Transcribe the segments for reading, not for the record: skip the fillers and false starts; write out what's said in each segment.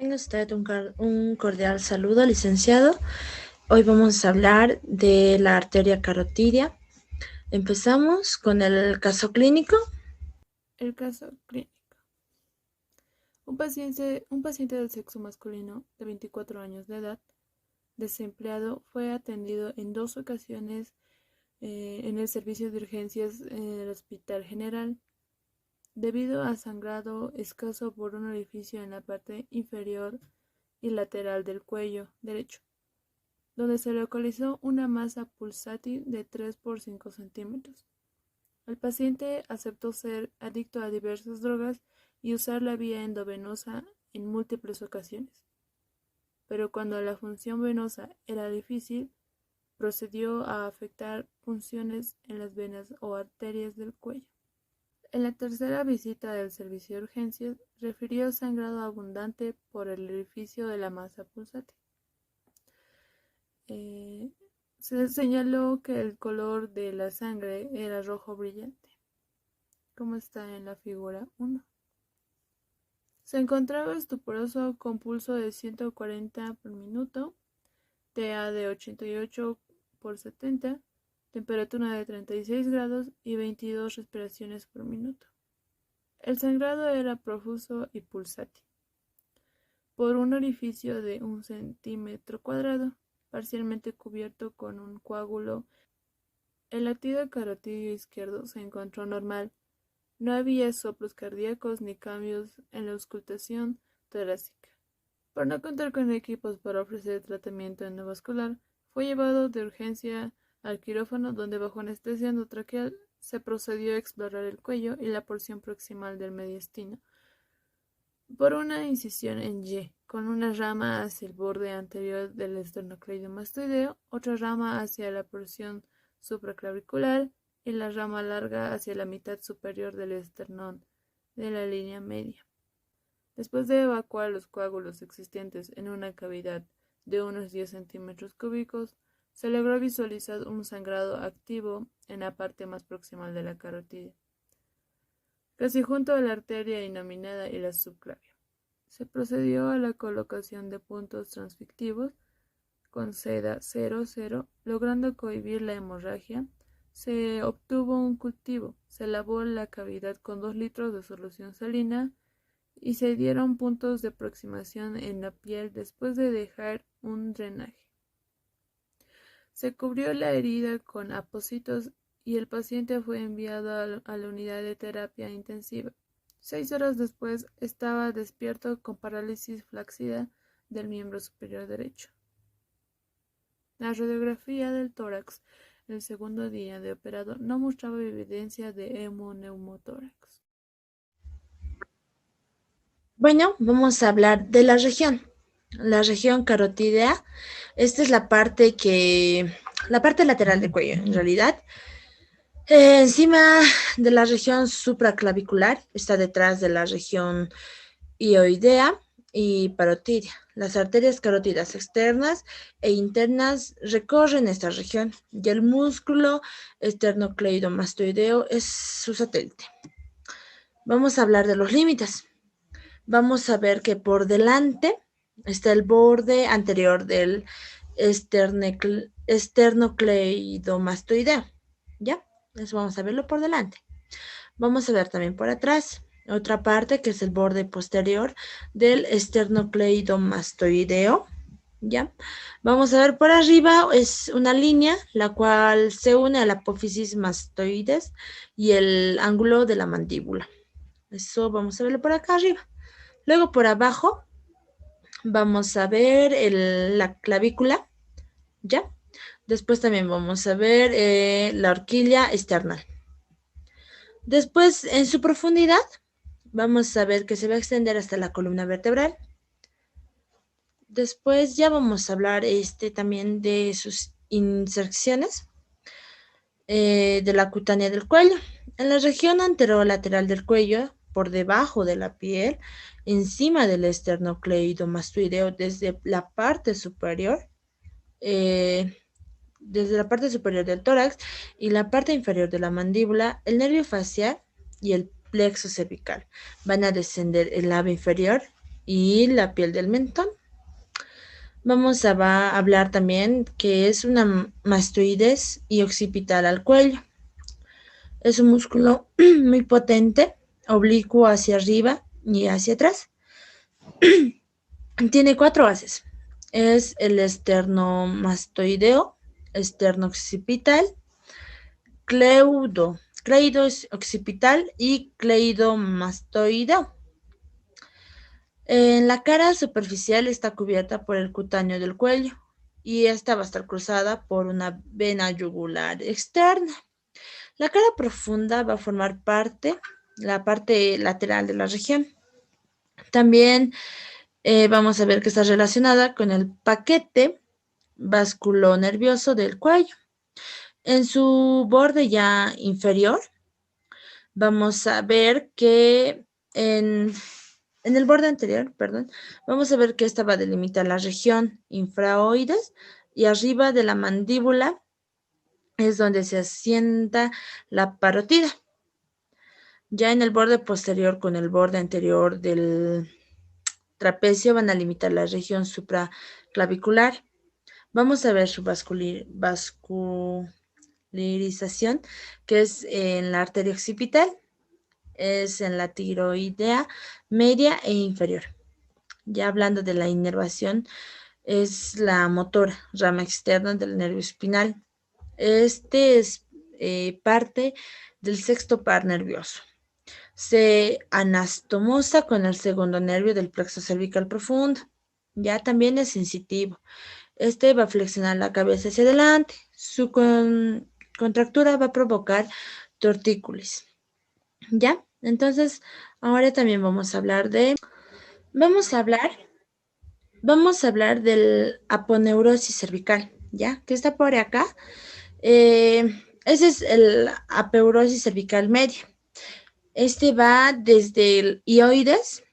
Tenga usted un cordial saludo, licenciado. Hoy vamos a hablar de la arteria carotidia. Empezamos con el caso clínico. El caso clínico. Un paciente del sexo masculino de 24 años de edad, desempleado, fue atendido en dos ocasiones en el servicio de urgencias en el Hospital General, debido a sangrado escaso por un orificio en la parte inferior y lateral del cuello derecho, donde se localizó una masa pulsátil de 3 por 5 centímetros. El paciente aceptó ser adicto a diversas drogas y usar la vía endovenosa en múltiples ocasiones, pero cuando la función venosa era difícil, procedió a afectar punciones en las venas o arterias del cuello. En la tercera visita del servicio de urgencias, refirió sangrado abundante por el orificio de la masa pulsátil. Se señaló que el color de la sangre era rojo brillante, como está en la figura 1. Se encontraba estuporoso con pulso de 140 por minuto, TA de 88 por 70, temperatura de 36 grados y 22 respiraciones por minuto. El sangrado era profuso y pulsátil, por un orificio de 1 centímetro cuadrado, parcialmente cubierto con un coágulo. El latido carotidio izquierdo se encontró normal. No había soplos cardíacos ni cambios en la auscultación torácica. Por no contar con equipos para ofrecer tratamiento endovascular, fue llevado de urgencia al quirófano, donde bajo anestesia endotraqueal se procedió a explorar el cuello y la porción proximal del mediastino por una incisión en Y, con una rama hacia el borde anterior del esternocleidomastoideo, otra rama hacia la porción supraclavicular y la rama larga hacia la mitad superior del esternón de la línea media. Después de evacuar los coágulos existentes en una cavidad de unos 10 centímetros cúbicos, se logró visualizar un sangrado activo en la parte más proximal de la carotidia, casi junto a la arteria innominada y la subclavia. Se procedió a la colocación de puntos transfictivos con seda 0,0, logrando cohibir la hemorragia. Se obtuvo un cultivo, se lavó la cavidad con 2 litros de solución salina y se dieron puntos de aproximación en la piel después de dejar un drenaje. Se cubrió la herida con apósitos y el paciente fue enviado a la unidad de terapia intensiva. 6 horas después estaba despierto con parálisis flácida del miembro superior derecho. La radiografía del tórax el segundo día de operado no mostraba evidencia de hemoneumotórax. Bueno, vamos a hablar de la región carotídea. Esta es la parte lateral del cuello, en realidad. Encima de la región supraclavicular, está detrás de la región hioidea y parotidia. Las arterias carotidas externas e internas recorren esta región y el músculo esternocleidomastoideo es su satélite. Vamos a hablar de los límites. Vamos a ver que por delante está el borde anterior del esternocleidomastoideo. ¿Ya? Eso vamos a verlo por delante. Vamos a ver también por atrás otra parte que es el borde posterior del esternocleidomastoideo. ¿Ya? Vamos a ver por arriba, es una línea la cual se une a la apófisis mastoides y el ángulo de la mandíbula. Eso vamos a verlo por acá arriba. Luego por abajo vamos a ver la clavícula, ¿ya? Después también vamos a ver la horquilla external. Después, en su profundidad, vamos a ver que se va a extender hasta la columna vertebral. Después ya vamos a hablar también de sus inserciones de la cutánea del cuello. En la región anterolateral del cuello, por debajo de la piel, encima del esternocleidomastoideo, desde la parte superior del tórax y la parte inferior de la mandíbula, el nervio facial y el plexo cervical. Van a descender el labio inferior y la piel del mentón. Vamos a hablar también que es una mastoides y occipital al cuello. Es un músculo muy potente, oblicuo hacia arriba y hacia atrás. Tiene 4 bases. Es el esternomastoideo, esternooccipital, cleido es occipital y cleidomastoideo. En la cara superficial está cubierta por el cutáneo del cuello y esta va a estar cruzada por una vena yugular externa. La cara profunda va a formar la parte lateral de la región. También vamos a ver que está relacionada con el paquete vasculonervioso del cuello. En su borde ya inferior, vamos a ver que en el borde anterior, perdón, vamos a ver que esta va a delimitar la región infraoides y arriba de la mandíbula es donde se asienta la parótida. Ya en el borde posterior con el borde anterior del trapecio van a limitar la región supraclavicular. Vamos a ver su vascularización, que es en la arteria occipital, es en la tiroidea media e inferior. Ya hablando de la inervación, es la motora, rama externa del nervio espinal. Este es parte del sexto par nervioso. Se anastomosa con el segundo nervio del plexo cervical profundo. Ya también es sensitivo. Este va a flexionar la cabeza hacia adelante. Su contractura va a provocar tortícolis. ¿Ya? Entonces, ahora también vamos a hablar del aponeurosis cervical, ¿ya? Que está por acá. Ese es el apeurosis cervical media. Este va desde el ioides,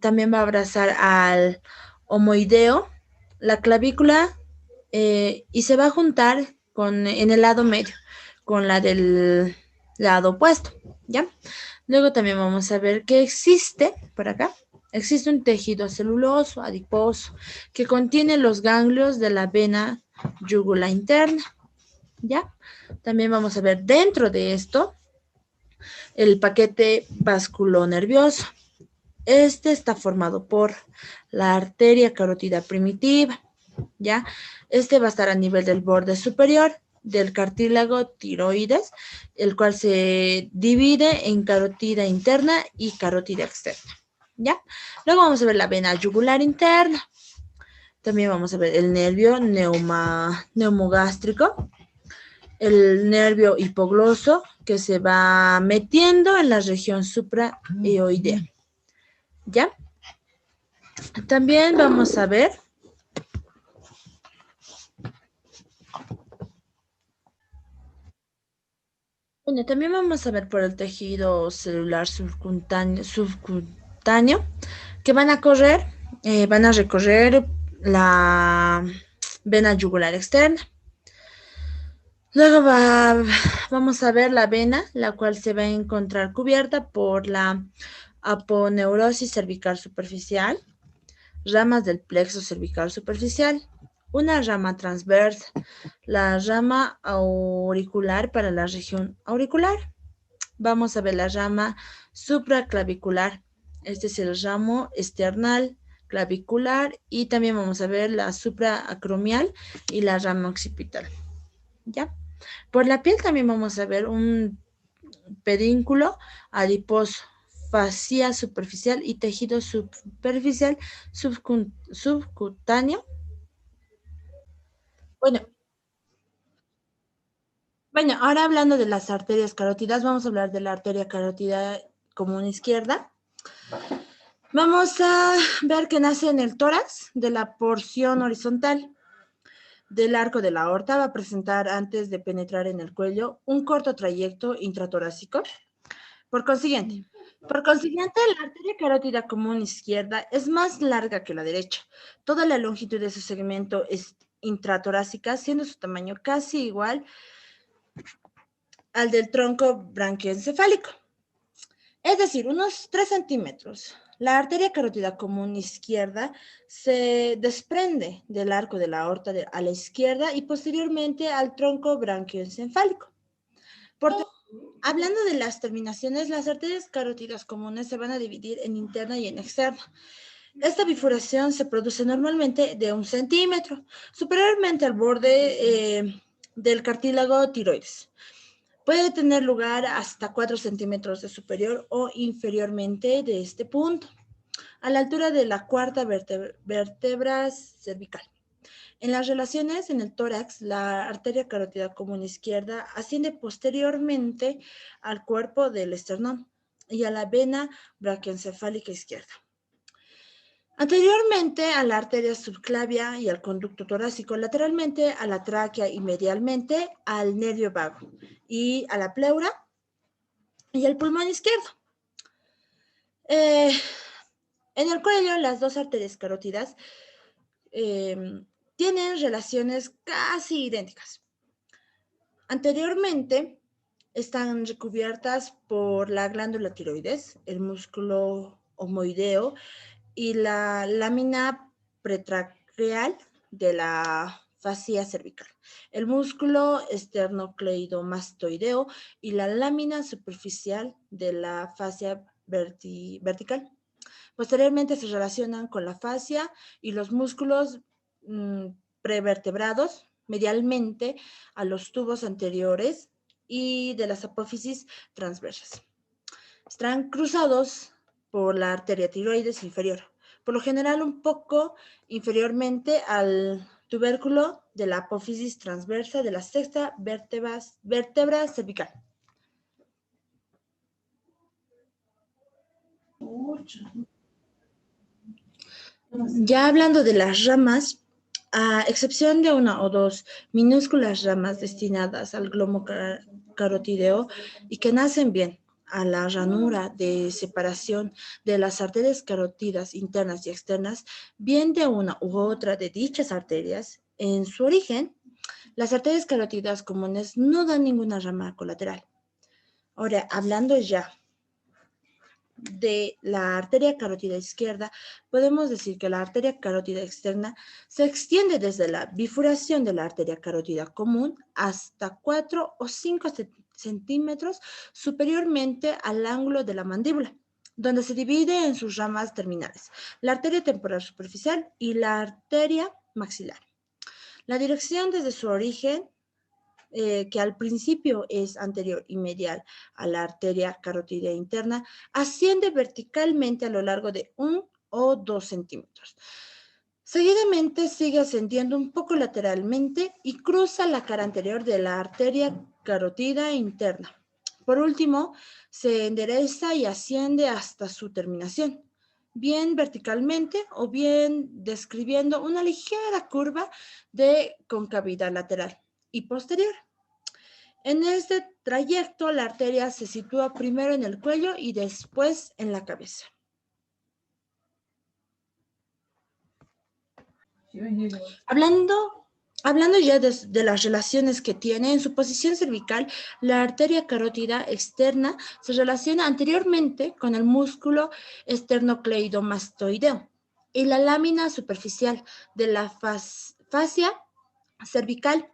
también va a abrazar al homoideo, la clavícula, y se va a juntar en el lado medio, con la del lado opuesto, ¿ya? Luego también vamos a ver que por acá, existe un tejido celuloso, adiposo, que contiene los ganglios de la vena yugular interna, ¿ya? También vamos a ver dentro de esto el paquete vasculonervioso. Este está formado por la arteria carótida primitiva, ¿ya? Este va a estar a nivel del borde superior del cartílago tiroides, el cual se divide en carótida interna y carótida externa, ¿ya? Luego vamos a ver la vena yugular interna. También vamos a ver el nervio neumogástrico, el nervio hipogloso que se va metiendo en la región supraeoidea, ¿ya? También vamos a ver también vamos a ver por el tejido celular subcutáneo que van a recorrer la vena yugular externa. Luego vamos a ver la vena, la cual se va a encontrar cubierta por la aponeurosis cervical superficial, ramas del plexo cervical superficial, una rama transversa, la rama auricular para la región auricular. Vamos a ver la rama supraclavicular. Este es el ramo external clavicular y también vamos a ver la supraacromial y la rama occipital. ¿Ya? Por la piel también vamos a ver un pedínculo adiposo, fascia superficial y tejido superficial subcutáneo. Bueno, ahora hablando de las arterias carótidas, vamos a hablar de la arteria carótida común izquierda. Vamos a ver que nace en el tórax de la porción horizontal del arco de la aorta. Va a presentar, antes de penetrar en el cuello, un corto trayecto intratorácico. Por consiguiente, la arteria carótida común izquierda es más larga que la derecha. Toda la longitud de su segmento es intratorácica, siendo su tamaño casi igual al del tronco branquioencefálico. Es decir, unos 3 centímetros. La arteria carótida común izquierda se desprende del arco de la aorta a la izquierda y posteriormente al tronco branquioencefálico. Hablando de las terminaciones, las arterias carótidas comunes se van a dividir en interna y en externa. Esta bifurcación se produce normalmente de 1 centímetro, superiormente al borde del cartílago tiroides. Puede tener lugar hasta 4 centímetros de superior o inferiormente de este punto, a la altura de la cuarta vértebra cervical. En las relaciones en el tórax, la arteria carótida común izquierda asciende posteriormente al cuerpo del esternón y a la vena braquioencefálica izquierda. Anteriormente a la arteria subclavia y al conducto torácico, lateralmente a la tráquea y medialmente al nervio vago y a la pleura y al pulmón izquierdo. En el cuello, las dos arterias carótidas tienen relaciones casi idénticas. Anteriormente están recubiertas por la glándula tiroides, el músculo omoideo y la lámina pretraqueal de la fascia cervical, el músculo esternocleidomastoideo y la lámina superficial de la fascia vertical. Posteriormente se relacionan con la fascia y los músculos prevertebrados medialmente a los tubos anteriores y de las apófisis transversas. Están cruzados por la arteria tiroides inferior, por lo general un poco inferiormente al tubérculo de la apófisis transversa de la sexta vértebra cervical. Ya hablando de las ramas, a excepción de una o dos minúsculas ramas destinadas al glomo carotídeo y que nacen bien a la ranura de separación de las arterias carótidas internas y externas, bien de una u otra de dichas arterias, en su origen, las arterias carótidas comunes no dan ninguna rama colateral. Ahora, hablando ya de la arteria carótida izquierda, podemos decir que la arteria carótida externa se extiende desde la bifurcación de la arteria carótida común hasta 4 o 5 centímetros superiormente al ángulo de la mandíbula, donde se divide en sus ramas terminales, la arteria temporal superficial y la arteria maxilar. La dirección desde su origen que al principio es anterior y medial a la arteria carótida interna, asciende verticalmente a lo largo de 1 o 2 centímetros. Seguidamente sigue ascendiendo un poco lateralmente y cruza la cara anterior de la arteria carótida interna. Por último, se endereza y asciende hasta su terminación, bien verticalmente o bien describiendo una ligera curva de concavidad lateral y posterior. En este trayecto, la arteria se sitúa primero en el cuello y después en la cabeza. Hablando ya de las relaciones que tiene, en su posición cervical, la arteria carótida externa se relaciona anteriormente con el músculo esternocleidomastoideo y la lámina superficial de la fascia cervical,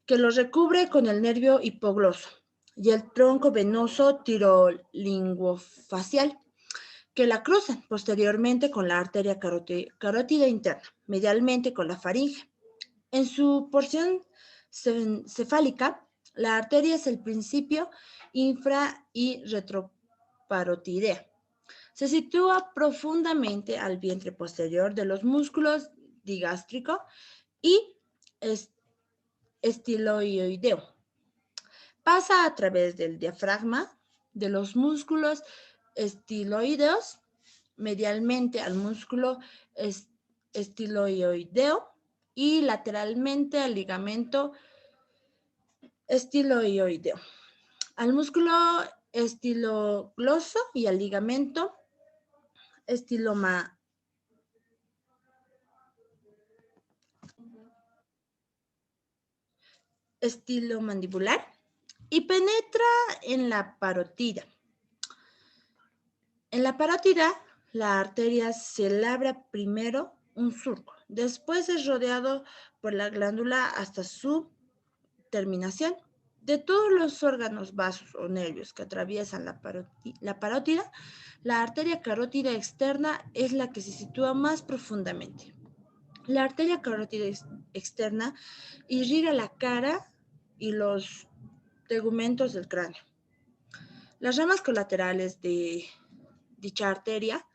que lo recubre con el nervio hipogloso y el tronco venoso tirolinguofacial, que la cruzan posteriormente con la arteria carótida interna, medialmente con la faringe. En su porción cefálica, la arteria es el principio infra y retroparotidea. Se sitúa profundamente al vientre posterior de los músculos digástrico y estiloideo. Pasa a través del diafragma, de los músculos estiloideos, medialmente al músculo estiloideo y lateralmente al ligamento estiloideo, al músculo estilogloso y al ligamento estilomandibular y penetra en la parótida. En la parótida, la arteria se labra primero un surco, después es rodeado por la glándula hasta su terminación. De todos los órganos, vasos o nervios que atraviesan la parótida, la arteria carótida externa es la que se sitúa más profundamente. La arteria carótida externa irriga la cara y los tegumentos del cráneo. Las ramas colaterales de dicha arteria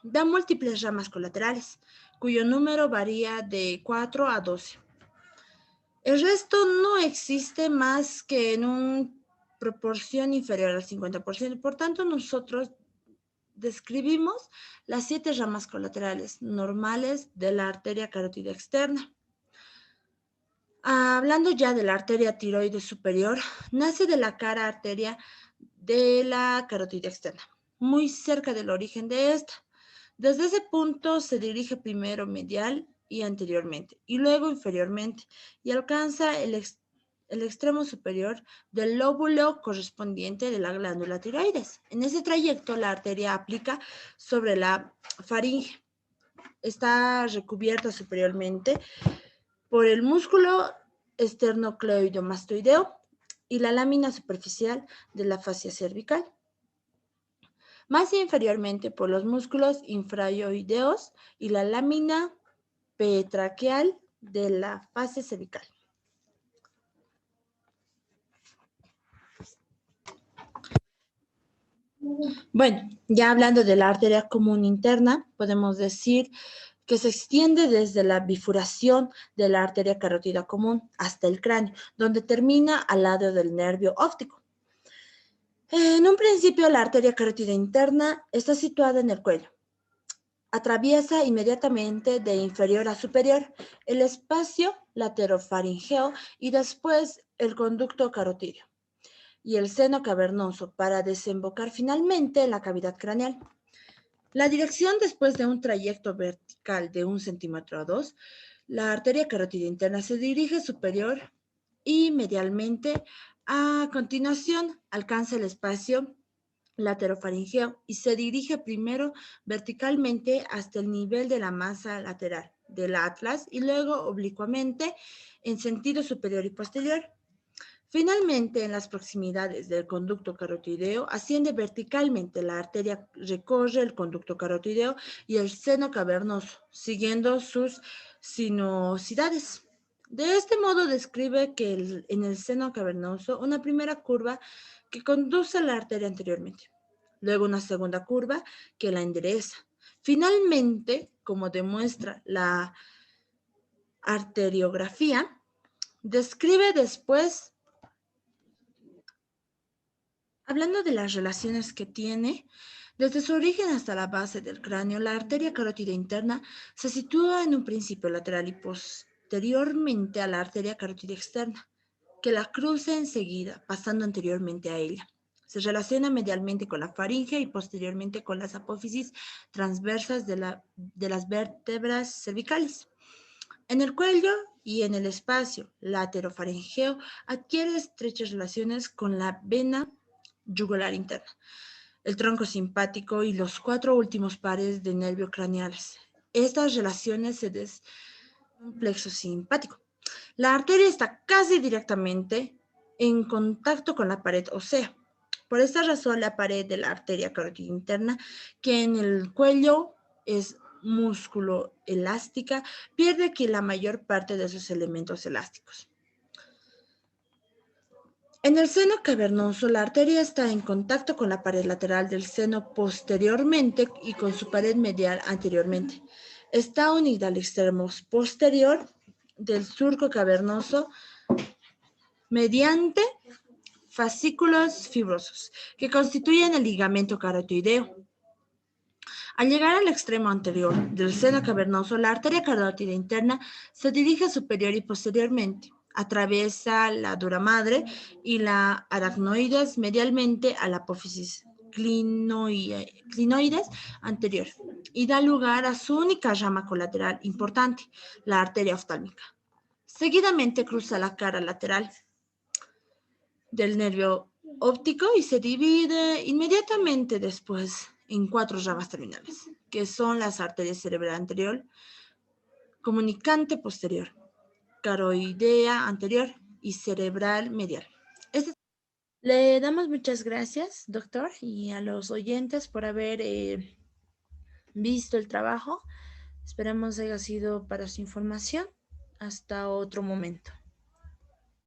dan múltiples ramas colaterales, cuyo número varía de 4 a 12. El resto no existe más que en una proporción inferior al 50%. Por tanto, nosotros describimos las 7 ramas colaterales normales de la arteria carótida externa. Hablando ya de la arteria tiroides superior, nace de la cara arteria de la carótida externa, muy cerca del origen de esta. Desde ese punto se dirige primero medial y anteriormente, y luego inferiormente, y alcanza el extremo superior del lóbulo correspondiente de la glándula tiroides. En ese trayecto, la arteria aplica sobre la faringe. Está recubierta superiormente por el músculo esternocleidomastoideo y la lámina superficial de la fascia cervical. Más inferiormente por los músculos infraoideos y la lámina petraqueal de la fascia cervical. Bueno, ya hablando de la arteria común interna, podemos decir que se extiende desde la bifurcación de la arteria carótida común hasta el cráneo, donde termina al lado del nervio óptico. En un principio, la arteria carótida interna está situada en el cuello. Atraviesa inmediatamente de inferior a superior el espacio laterofaringeo y después el conducto carotídeo y el seno cavernoso para desembocar finalmente en la cavidad craneal. La dirección después de un trayecto vertical de 1 centímetro a 2, la arteria carótida interna se dirige superior y medialmente. A continuación, alcanza el espacio laterofaringeo y se dirige primero verticalmente hasta el nivel de la masa lateral del atlas y luego oblicuamente en sentido superior y posterior. Finalmente, en las proximidades del conducto carotideo, asciende verticalmente la arteria, recorre el conducto carotideo y el seno cavernoso, siguiendo sus sinuosidades. De este modo describe que en el seno cavernoso una primera curva que conduce a la arteria anteriormente, luego una segunda curva que la endereza. Finalmente, como demuestra la arteriografía, describe después. Hablando de las relaciones que tiene, desde su origen hasta la base del cráneo, la arteria carótida interna se sitúa en un principio lateral y posteriormente a la arteria carótida externa, que la cruza enseguida, pasando anteriormente a ella. Se relaciona medialmente con la faringe y posteriormente con las apófisis transversas de las vértebras cervicales. En el cuello y en el espacio laterofaringeo adquiere estrechas relaciones con la vena yugular interna, el tronco simpático y los 4 últimos pares de nervios craneales. Estas relaciones se dan en un plexo simpático. La arteria está casi directamente en contacto con la pared ósea. Por esta razón, la pared de la arteria carótida interna, que en el cuello es músculo elástica, pierde aquí la mayor parte de sus elementos elásticos. En el seno cavernoso, la arteria está en contacto con la pared lateral del seno posteriormente y con su pared medial anteriormente. Está unida al extremo posterior del surco cavernoso mediante fascículos fibrosos que constituyen el ligamento carotiideo. Al llegar al extremo anterior del seno cavernoso, la arteria carótida interna se dirige superior y posteriormente. Atraviesa la dura madre y la aracnoides medialmente a la apófisis clinoides anterior y da lugar a su única rama colateral importante, la arteria oftálmica. Seguidamente cruza la cara lateral del nervio óptico y se divide inmediatamente después en 4 ramas terminales, que son las arterias cerebral anterior, comunicante posterior, caroidea anterior y cerebral medial. Le damos muchas gracias, doctor, y a los oyentes por haber visto el trabajo. Esperamos haya sido para su información. Hasta otro momento.